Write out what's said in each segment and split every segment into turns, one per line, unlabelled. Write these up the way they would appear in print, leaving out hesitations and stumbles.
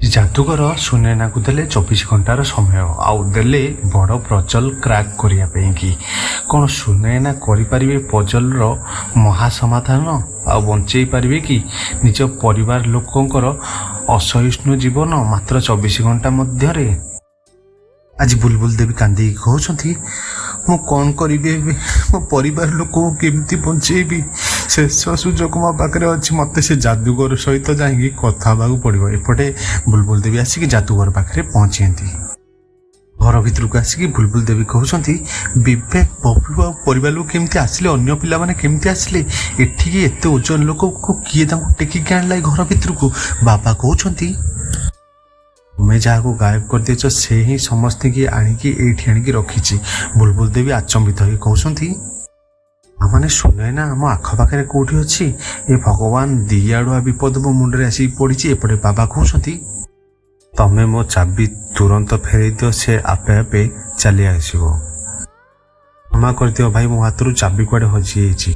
जादूगर सुनैना को देले 24 घंटार समय आउ देले बड़ पजल क्राक करने कि कौन सुनैना करें पजल महासमाधान आउ बंचई पारे कि निज परिवार लोकंकर असहिष्णु जीवन मात्र 24 घंटा मध्य। आज बुलबुल देवी कांदी कहते मु कौन करी मो परिवार लोक केमती बंचेबी शेष सुजोग मो पाखे अच्छी मत से जादूगर सहित जाकि कथा पड़ो। एपटे बुलबुल देवी आसिक जादूगर पाखे पहुँची घर भर को आसिक बुलबुल देवी कहते विवेक बबू परिवार लोक केमती आसिले अन्य पिला माने केमती आसिले एठिकी एत ओजन लोक को किए टेकिक आणला घर भर को। बाबा कहते तुम्हें जहाँ को गायब कर देच से ही समस्त की आणिकी एठी आणिकी रखी। बुलबुल देवी आचंबित हो कहते मैंने सुनैना आम आखपाखे कौटी अच्छी ये भगवान दिआड़ुआ विपद मो मुंडे आसिक पड़ी। एपटे बाबा कहते तमें मो चाबी तुरंत फेरई दियो से आपे आपे चली आसो। क्षमा कर दियो भाई मो हाथ चाबी कुआडे हजि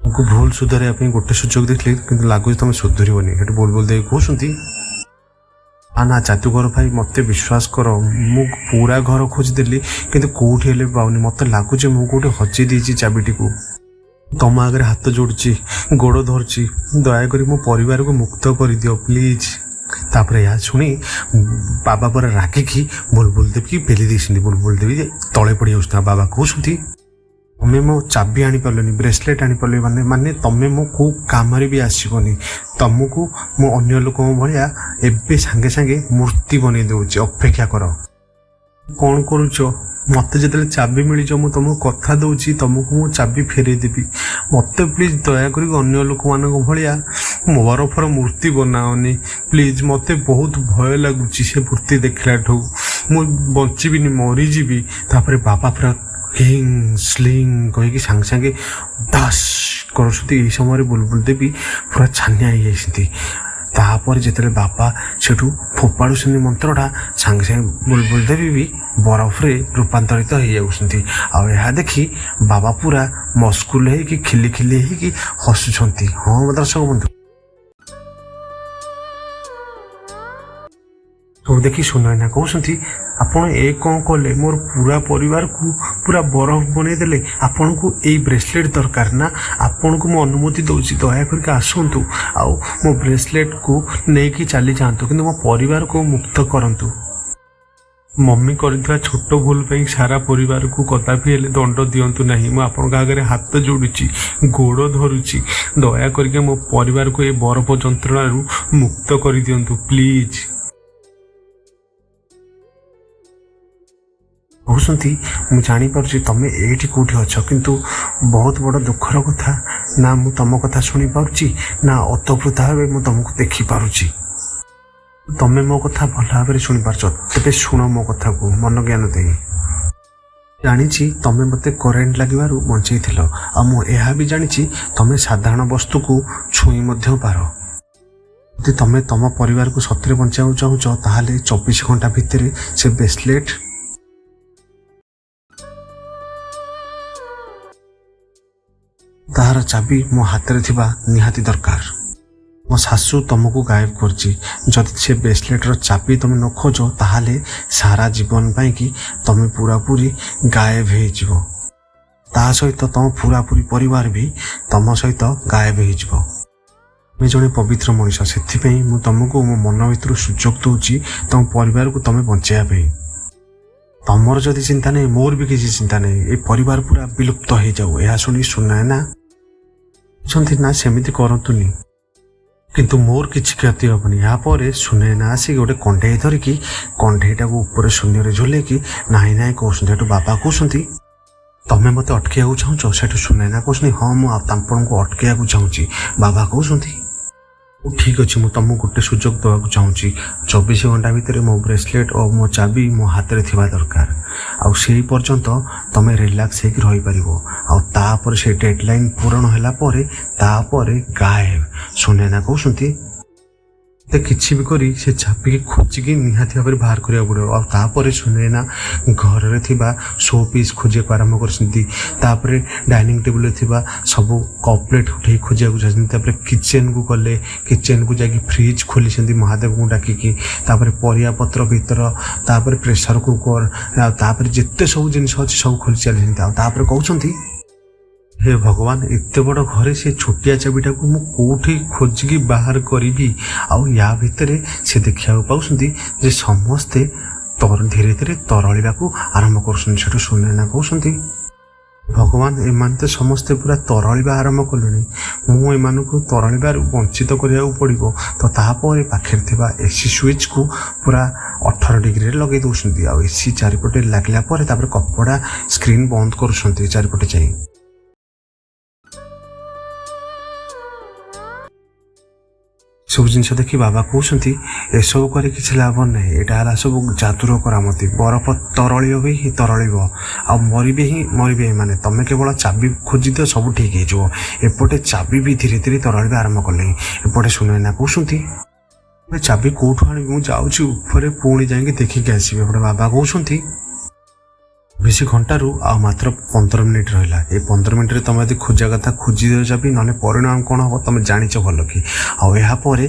तुमको भूल सुधारे गोटे सुजोग देखिए कि लगुच तुम सुधरबनी। बुलबुल देवी कहते ना जादूगर भाई मत विश्वास कर मु पूरा घर खोजदेली किंतु कौटी हेले पाऊनी मत लगुच मु कौटे हजि देछि चाबिटी को। तम आगे हाथ जोड़ची गोड़ धरची दयाक मो परिवार को मुक्त कर दियो प्लीज। तापर यह शुणी बाबा पर रागिकी बुलबुल देवी पेली देती। बुलबुल देवी तले पड़ जाऊँ। बाबा कहते तमें मो चाबी आनी पार्लनी ब्रेसलेट आनी पार्ल माने माने तमें मो को काम भी आसबनी तुमको मो अन्य लोक भाया एवं सांगे सांगे मूर्ति बनई दूची अपेक्षा कर कौन करुच मत जो चाबी मिल जाओ तुमको कथा दूची तुमको मो चाबी फेरई देवी मत प्लीज दयाक अन्य लोक मान भाया बरफर मूर्ति बनाओनी प्लीज मत बहुत भय लगुच से मूर्ति देखला ठू मु बचीबी मरीजी। तापर बाबा पूरा हिंग स्लिंग कहीकि सांगे सांगे दास कर समय बुलबुल देवी पूरा छानिया तापर जिते बाबा से फोपाड़ू मंत्रटा सांगे सांगे बुलबुल देवी भी बरफ रे रूपांतरित हो जाती। आ देखी बाबा पूरा मस्कुल हो खिली खिली हो हसुंट। हाँ दर्शक बंधु तो देखी सुनैना कहते आपण ए कौन कले मोर पूरा परिवार को पूरा बरफ बनई देले आपण को यही ब्रेसलेट दरकार ना आपण को मो अनुमति दौची दया करके आसतु आउ मो ब्रेसलेट को लेकिन चली जातु कि मो परिवार को मुक्त करंतु। मम्मी कर छोट भूल पर सारा परिवार को कदापि हेले दंड दिंतु ना। मुझे आपण आगे हाथ जोड़ुची गोड़ धरुची दया करके मो परिवार को ये बरफ जंत्रणा मुक्त कर दिंतु प्लीज। कहते मुझे जानीपार तुम ये कौटी अच्छ किंतु बहुत बड़ दुखर कथा ना मु तुम कथा शुणी पार्ची ना अतप्रुत भाव मुझे तुमको देखिपारुची। तमें मो कथा भल भाव शुणी पार्छ तेरे शुण मो कथा को मन ज्ञान दे जानी तमें मत करेन्ट लगे बंचई आ भी जानी तमें साधारण वस्तु को छुई पार। यदि तमें तुम परिवार को सतरे बचा चाहूच ताहले 24 घंटा भितर से ब्रेसलेट ताहार चाबी मो हाथ में थिबा निहाती दरकार। मो सासू तुमको गायब करची जदि से ब्रेसलेटर चाबी तुम न खोज ताहले सारा जीवन पाई कि तुम पूरा पूरी गायब हो ता सहित तुम पूरा पूरी परिवार भी तुम सहित गायब हो। मैं जड़े पवित्र मनीष से तुमको मो मन भर सुजोग दूची तुम परिवार को तुम बचाई। तमर जदि चिंता नहीं मोर भी किसी चिंता नहीं ये परिवार पूरा विलुप्त हो जाऊ। यह शुणी सुनैना ना सेमती करतुनी किंतु मोर किसी क्षति हेनी। यापर सुनैना आसिक गोटे कंढे धरिकी कंढेटा को ऊपर शून्य झुले कि नाई नाई कहते। बाबा कहते तमें मत अटकैया चाहूच से सुनैना कहते हाँ मुझे को अटकैया चाहूँगी। बाबा कहते ठीक अच्छे मुझे तुमको गोटे सुजोग देवाक चाहूँगी 24 घंटा भितर मो ब्रेसलेट और मो चाबी मो हाथ में थिबा दरकार आउ से पर्यंत तुम रिलैक्स होकर रही पार से डेडलाइन पूरण होला तापर गायब। सुनैना कहते ତ କିଛି ବି କରି ସେ ଚାବିକି ଖୋଜିକି ନିହାତି ଭାବରେ ବାହାର କରିବାକୁ ପଡ଼ିବ। ଆଉ ତାପରେ ସୁନେନା ଘରରେ ଥିବା ସୋ ପିସ୍ ଖୋଜିବାକୁ ଆରମ୍ଭ କରିଛନ୍ତି। ତାପରେ ଡାଇନିଂ ଟେବୁଲରେ ଥିବା ସବୁ କପ୍ ପ୍ଲେଟ୍ ଉଠେଇ ଖୋଜିବାକୁ ଚାହୁଁଛନ୍ତି। ତାପରେ କିଚେନ୍କୁ ଗଲେ, କିଚେନ୍କୁ ଯାଇକି ଫ୍ରିଜ୍ ଖୋଲିଛନ୍ତି ମହାଦେବଙ୍କୁ ଡାକିକି। ତାପରେ ପରିବାପତ୍ର ଭିତର, ତାପରେ ପ୍ରେସର କୁକର, ଆଉ ତାପରେ ଯେତେ ସବୁ ଜିନିଷ ଅଛି ସବୁ ଖୋଲି ଚାଲିଛନ୍ତି। ଆଉ ତାପରେ କହୁଛନ୍ତି, ହେ ଭଗବାନ, ଏତେ ବଡ଼ ଘରେ ସେ ଛୋଟିଆ ଚାବିଟାକୁ ମୁଁ କେଉଁଠି ଖୋଜିକି ବାହାର କରିବି? ଆଉ ୟା ଭିତରେ ସେ ଦେଖିବାକୁ ପାଉଛନ୍ତି ଯେ ସମସ୍ତେ ଧୀରେ ଧୀରେ ତରଳିବାକୁ ଆରମ୍ଭ କରୁଛନ୍ତି। ସେଠୁ ସୁନେନା କହୁଛନ୍ତି, ଭଗବାନ, ଏମାନେ ତ ସମସ୍ତେ ପୁରା ତରଳିବା ଆରମ୍ଭ କଲେଣି। ମୁଁ ଏମାନଙ୍କୁ ତରଳିବାରୁ ବଞ୍ଚିତ କରିବାକୁ ପଡ଼ିବ। ତ ତାପରେ ପାଖରେ ଥିବା ଏସି ସୁଇଚ୍କୁ ପୁରା 18 ଡିଗ୍ରୀରେ ଲଗାଇ ଦେଉଛନ୍ତି। ଆଉ ଏସି ଚାରିପଟେ ଲାଗିଲା ପରେ ତାପରେ କପଡ଼ା ସ୍କ୍ରିନ୍ ବନ୍ଦ କରୁଛନ୍ତି ଚାରିପଟେ ଯାଇ। ସବୁ ଜିନିଷ ଦେଖି ବାବା କହୁଛନ୍ତି, ଏସବୁ କରି କିଛି ଲାଭ ନାହିଁ। ଏଇଟା ହେଲା ସବୁ ଯାଦୁର କରାମତି। ବରଫ ତରଳିବ ହିଁ ତରଳିବ, ଆଉ ମରିବେ ହିଁ ମରିବେ ଏମାନେ। ତମେ କେବଳ ଚାବି ଖୋଜିଦିଅ, ସବୁ ଠିକ୍ ହେଇଯିବ। ଏପଟେ ଚାବି ବି ଧୀରେ ଧୀରେ ତରଳିବା ଆରମ୍ଭ କଲେ। ଏପଟେ ସୁନେନା କହୁଛନ୍ତି, ଚାବି କୋଉଠୁ ଆଣିବି? ମୁଁ ଯାଉଛି ଉପରେ, ପୁଣି ଯାଇକି ଦେଖିକି ଆସିବି। ଏପଟେ ବାବା କହୁଛନ୍ତି, 20 ଘଣ୍ଟାରୁ ଆଉ ମାତ୍ର 15 ମିନିଟ୍ ରହିଲା। ଏ 15 ମିନିଟ୍ରେ ତମେ ଯଦି ଖୋଜା କଥା ଖୋଜିଦିଅ ଚାବି, ନହେଲେ ପରିଣାମ କ'ଣ ହେବ ତମେ ଜାଣିଛ ଭଲ କି। ଆଉ ଏହାପରେ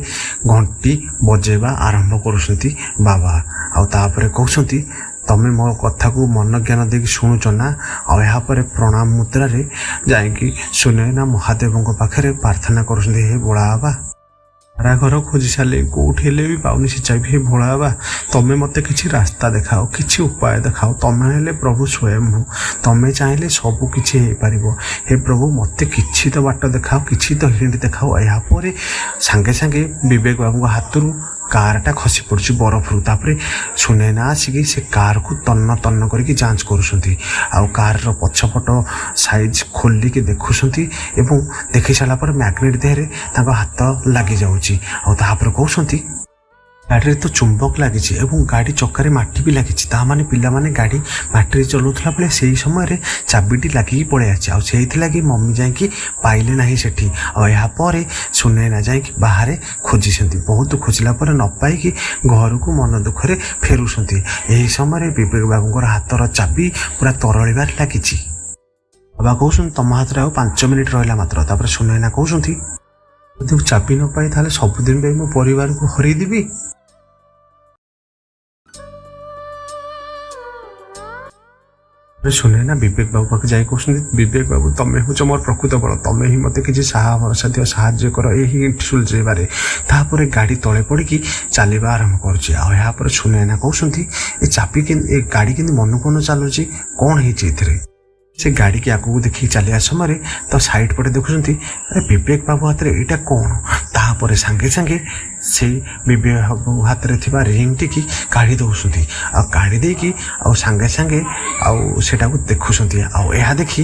ଘଣ୍ଟି ବଜେଇବା ଆରମ୍ଭ କରୁଛନ୍ତି ବାବା। ଆଉ ତାପରେ କହୁଛନ୍ତି, ତମେ ମୋ କଥାକୁ ମନ ଜ୍ଞାନ ଦେଇକି ଶୁଣୁଛ ନା? ଆଉ ଏହାପରେ ପ୍ରଣାମ ମୁଦ୍ରାରେ ଯାଇକି ସୁନେନା ମହାଦେବଙ୍କ ପାଖରେ ପ୍ରାର୍ଥନା କରୁଛନ୍ତି, ହେ ଭୋଳା ବାବା, ସାରା ଘର ଖୋଜି ସାରିଲେ, କେଉଁଠି ହେଲେ ବି ପାଉନି ସେ ଚାବି। ହେ ଭୋଳା ବାବା, ତମେ ମୋତେ କିଛି ରାସ୍ତା ଦେଖାଅ, କିଛି ଉପାୟ ଦେଖାଅ। ତମେ ହେଲେ ପ୍ରଭୁ ସ୍ୱୟଂ, ତମେ ଚାହିଁଲେ ସବୁ କିଛି ହେଇପାରିବ। ହେ ପ୍ରଭୁ, ମୋତେ କିଛି ତ ବାଟ ଦେଖାଅ, କିଛି ତ ହିଣ୍ଟ ଦେଖାଅ। ଏହାପରେ ସାଙ୍ଗେ ସାଙ୍ଗେ ବିବେକ ବାବୁଙ୍କ ହାତରୁ କାର୍ଟା ଖସି ପଡ଼ୁଛି ବରଫରୁ। ତାପରେ ସୁନେନା ଆସିକି ସେ କାର୍କୁ ତନ୍ନ ତନ୍ନ କରିକି ଯାଞ୍ଚ କରୁଛନ୍ତି। ଆଉ କାର୍ର ପଛପଟ ସାଇଜ୍ ଖୋଲିକି ଦେଖୁଛନ୍ତି ଏବଂ ଦେଖି ସାରିଲା ପରେ ମ୍ୟାଗ୍ନେଟ୍ ଦେହରେ ତାଙ୍କ ହାତ ଲାଗିଯାଉଛି। ଆଉ ତାପରେ କହୁଛନ୍ତି, ଗାଡ଼ିରେ ତ ଚୁମ୍ବକ ଲାଗିଛି ଏବଂ ଗାଡ଼ି ଚକାରେ ମାଟି ବି ଲାଗିଛି। ତାମାନେ ପିଲାମାନେ ଗାଡ଼ି ମାଟିରେ ଚଲାଉଥିଲା ବେଳେ ସେଇ ସମୟରେ ଚାବିଟି ଲାଗିକି ପଳେଇ ଆସିଛି। ଆଉ ସେଇଥିଲାଗି ମମି ଯାଇକି ପାଇଲେ ନାହିଁ ସେଠି। ଆଉ ଏହାପରେ ସୁନେନା ଯାଇକି ବାହାରେ ଖୋଜିଛନ୍ତି। ବହୁତ ଖୋଜିଲା ପରେ ନ ପାଇକି ଘରକୁ ମନ ଦୁଃଖରେ ଫେରୁଛନ୍ତି। ଏହି ସମୟରେ ବିବେକ ବାବୁଙ୍କର ହାତର ଚାବି ପୁରା ତରଳିବାରେ ଲାଗିଛି। ବାବା କହୁଛନ୍ତି, ତମ ହାତରେ ଆଉ 5 ମିନିଟ୍ ରହିଲା ମାତ୍ର। ତାପରେ ସୁନେନା କହୁଛନ୍ତି, ଯଦି ଚାବି ନ ପାଇ ତାହେଲେ ସବୁଦିନ ପାଇଁ ମୋ ପରିବାରକୁ ହରେଇଦେବି। ସୁନେନା ବିବେକ ବାବୁ ପାଖରେ ଯାଇ କହୁଛନ୍ତି, ବିବେକ ବାବୁ, ତମେ ହେଉଛ ମୋର ପ୍ରକୃତ ବଳ। ତମେ ହିଁ ମୋତେ କିଛି ଭରସା ଦିଅ, ସାହାଯ୍ୟ କର ଏହି ସୁଲଝେଇବାରେ। ତାପରେ ଗାଡ଼ି ତଳେ ପଡ଼ିକି ଚାଲିବା ଆରମ୍ଭ କରୁଛି। ଆଉ ଏହାପରେ ସୁନେନା କହୁଛନ୍ତି, ଏ ଚାବି ଏ ଗାଡ଼ି କେମିତି ମନକୁ ମନ ଚାଲୁଛି, କ'ଣ ହେଇଛି ଏଥିରେ? ସେ ଗାଡ଼ିକି ଆଗକୁ ଦେଖିକି ଚାଲିବା ସମୟରେ ତ ସାଇଡ୍ ପଟେ ଦେଖୁଛନ୍ତି, ବିବେକ ବାବୁ ହାତରେ ଏଇଟା କ'ଣ? ତାପରେ ସାଙ୍ଗେ ସାଙ୍ଗେ ସେଇ ବିବେକ ବାବୁ ହାତରେ ଥିବା ରିଙ୍ଗଟିକି କାଢ଼ି ଦେଉଛନ୍ତି। ଆଉ କାଢ଼ି ଦେଇକି ଆଉ ସାଙ୍ଗେ ସାଙ୍ଗେ ଆଉ ସେଟାକୁ ଦେଖୁଛନ୍ତି। ଆଉ ଏହା ଦେଖି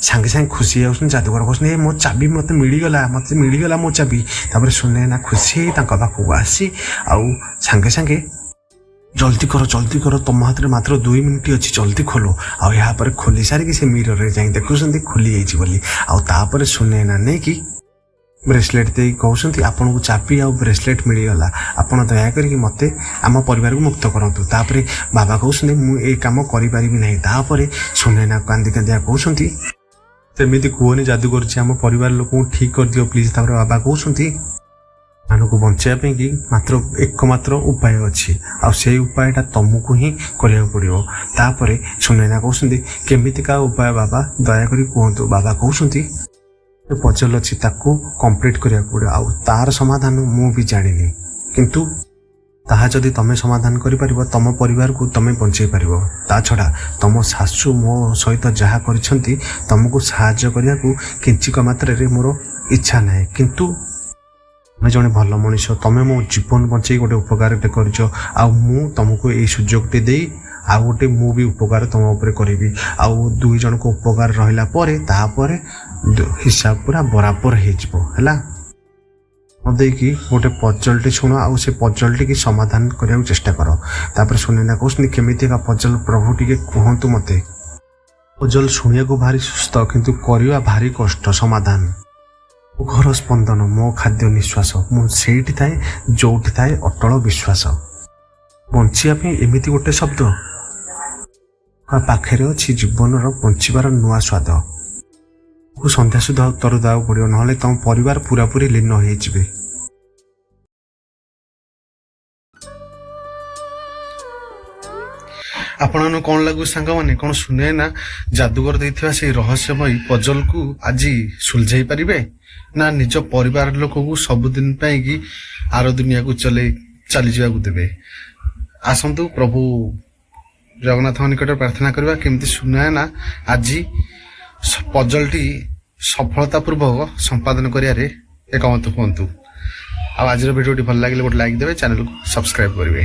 ସାଙ୍ଗେ ସାଙ୍ଗେ ଖୁସି ହେଇଯାଉଛନ୍ତି। ଯାଦୁକର କହୁଛନ୍ତି, ମୋ ଚାବି ମୋତେ ମିଳିଗଲା ମୋ ଚାବି। ତାପରେ ସୁନେନା ଖୁସି ହେଇ ତାଙ୍କ ପାଖକୁ ଆସି ଆଉ ସାଙ୍ଗେ ସାଙ୍ଗେ, ଜଲ୍ଦି କର, ତମ ହାତରେ ମାତ୍ର 2 ମିନିଟ୍ ଅଛି, ଜଲ୍ଦି ଖୋଲ। ଆଉ ଏହାପରେ ଖୋଲି ସାରିକି ସେ ମିରରରେ ଯାଇ ଦେଖୁଛନ୍ତି ଖୋଲି ଯାଇଛି ବୋଲି। ଆଉ ତାପରେ ସୁନେନା ନେଇକି ବ୍ରେସଲେଟ୍ ଦେଇକି କହୁଛନ୍ତି, ଆପଣଙ୍କୁ ଚାବି ଆଉ ବ୍ରେସଲେଟ୍ ମିଳିଗଲା। ଆପଣ ଦୟାକରିକି ମୋତେ ଆମ ପରିବାରକୁ ମୁକ୍ତ କରନ୍ତୁ। ତାପରେ ବାବା କହୁଛନ୍ତି, ମୁଁ ଏଇ କାମ କରିପାରିବି ନାହିଁ। ତାପରେ ସୁନେନା କାନ୍ଦି କାନ୍ଦିଆ କହୁଛନ୍ତି, ସେମିତି କୁହନି ଯାଦୁକରୁଛି, ଆମ ପରିବାର ଲୋକଙ୍କୁ ଠିକ୍ କରିଦିଅ ପ୍ଲିଜ୍। ତାପରେ ବାବା କହୁଛନ୍ତି, ମାନଙ୍କୁ ବଞ୍ଚାଇବା ପାଇଁକି ଏକମାତ୍ର ଉପାୟ ଅଛି, ଆଉ ସେଇ ଉପାୟଟା ତମକୁ ହିଁ କରିବାକୁ ପଡ଼ିବ। ତାପରେ ସୁନେନା କହୁଛନ୍ତି, କେମିତିକା ଉପାୟ ବାବା, ଦୟାକରି କୁହନ୍ତୁ। ବାବା କହୁଛନ୍ତି, ପଜଲ ଅଛି, ତାକୁ କମ୍ପ୍ଲିଟ୍ କରିବାକୁ ପଡ଼ିବ। ଆଉ ତାର ସମାଧାନ ମୁଁ ବି ଜାଣିନି, କିନ୍ତୁ ତାହା ଯଦି ତମେ ସମାଧାନ କରିପାରିବ, ତମ ପରିବାରକୁ ତମେ ବଞ୍ଚେଇ ପାରିବ। ତା ଛଡ଼ା ତମ ଶାଶୁ ମୋ ସହିତ ଯାହା କରିଛନ୍ତି, ତମକୁ ସାହାଯ୍ୟ କରିବାକୁ କିଞ୍ଚିତ ମାତ୍ରାରେ ମୋର ଇଚ୍ଛା ନାହିଁ। କିନ୍ତୁ ତମେ ଜଣେ ଭଲ ମଣିଷ, ତମେ ମୋ ଜୀବନ ବଞ୍ଚେଇ ଗୋଟେ ଉପକାରଟେ କରିଛ। ଆଉ ମୁଁ ତମକୁ ଏଇ ସୁଯୋଗଟି ଦେଇ ଆଉ ଗୋଟେ ମୁଁ ବି ଉପକାର ତମ ଉପରେ କରିବି। ଆଉ 2 ଜଣଙ୍କ ଉପକାର ରହିଲା ପରେ ତାପରେ ହିସାବ ପୁରା ବରାବର ହେଇଯିବ, ହେଲା। ଦେଇକି ଗୋଟେ ପଜଲଟି ଶୁଣ, ଆଉ ସେ ପଜଲଟିକି ସମାଧାନ କରିବାକୁ ଚେଷ୍ଟା କର। ତାପରେ ସୁନେନା କହୁଛନ୍ତି, କେମିତିକା ପଜଲ ପ୍ରଭୁ ଟିକେ କୁହନ୍ତୁ ମୋତେ। ପଜଲ ଶୁଣିବାକୁ ଭାରି ସୁସ୍ଥ, କିନ୍ତୁ କରିବା ଭାରି କଷ୍ଟ ସମାଧାନ। ଘର ସ୍ପନ୍ଦନ ମୋ ଖାଦ୍ୟ ନିଶ୍ୱାସ ମୁଁ ସେଇଠି ଥାଏ ଯୋଉଠି ଥାଏ ଅଟଳ ବିଶ୍ୱାସ। ବଞ୍ଚିବା ପାଇଁ ଏମିତି ଗୋଟେ ଶବ୍ଦ ପାଖରେ ଅଛି ଜୀବନର ବଞ୍ଚିବାର ନୂଆ ସ୍ୱାଦ। ସନ୍ଧ୍ୟା ସୁଦ୍ଧା ଉତ୍ତର ଦେବାକୁ ପଡ଼ିବ, ନହେଲେ ତମ ପରିବାର ପୁରାପୁରି ଲୀନ ହେଇଯିବେ। ଆପଣମାନଙ୍କୁ କ'ଣ ଲାଗୁଛି ସାଙ୍ଗମାନେ? କ'ଣ ଶୁନେ ନା ଯାଦୁଗର ଦେଇଥିବା ସେଇ ରହସ୍ୟମୟୀ ପଜଲକୁ ଆଜି ସୁଲଝେଇ ପାରିବେ, ନା ନିଜ ପରିବାର ଲୋକକୁ ସବୁଦିନ ପାଇଁକି ଆର ଦୁନିଆକୁ ଚାଲିଯିବାକୁ ଦେବେ? ଆସନ୍ତୁ ପ୍ରଭୁ ଜଗନ୍ନାଥଙ୍କ ନିକଟରେ ପ୍ରାର୍ଥନା କରିବା କେମିତି ଶୁନେ ନା ଆଜି ପଜଲଟି ସଫଳତାପୂର୍ବକ ସମ୍ପାଦନ କରିବାରେ ଏକମତ ହୁଅନ୍ତୁ। ଆଉ ଆଜିର ଭିଡ଼ିଓଟି ଭଲ ଲାଗିଲେ ଗୋଟେ ଲାଇକ୍ ଦେବେ, ଚ୍ୟାନେଲକୁ ସବସ୍କ୍ରାଇବ୍ କରିବେ।